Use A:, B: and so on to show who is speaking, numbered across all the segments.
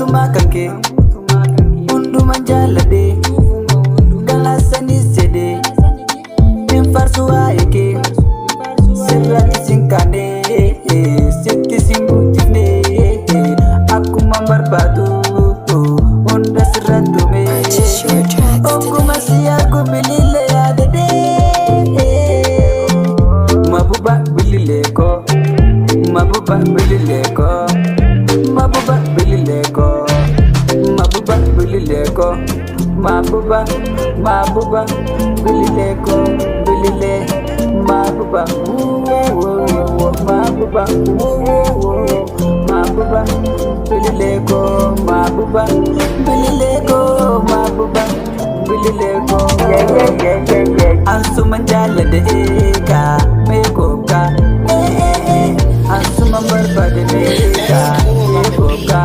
A: Makake undu manjalade gala sani sede min farsuwa yake sirrati sinkane sikki simbutine akuma barbadu onda sirratu me okuma siya kumilile adede mabuba bilileko mabuba bilileko mabuba bilileko mabuba bilileko mabuba bilileko bilile mabuba mabuba mabuba bilileko mabuba bilileko mabuba bilileko ansuma jalade eka mekoka ansuma barbade meka mekoka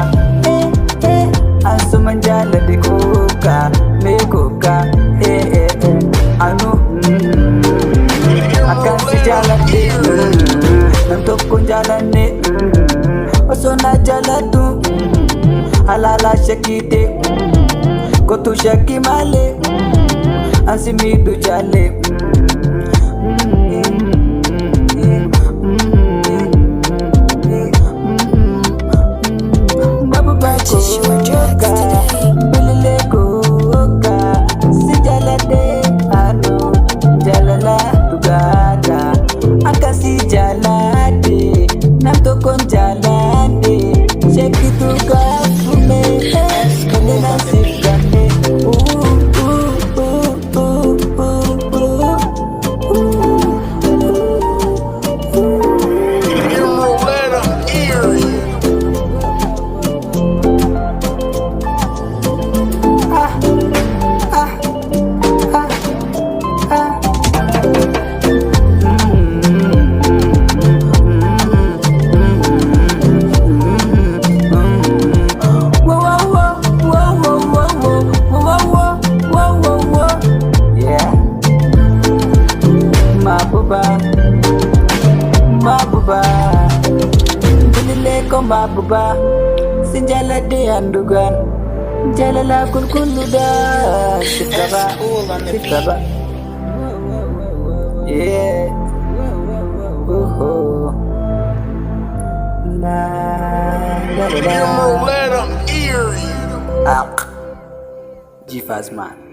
A: ansuma jalade koka mekoka anu akan sejalade nantok jalane osona jaladu halala shakite kotu shaki male ansimidu jale mabuba sinjalade andugan jalala kulkuluda sikaba yeah la G-Faz man.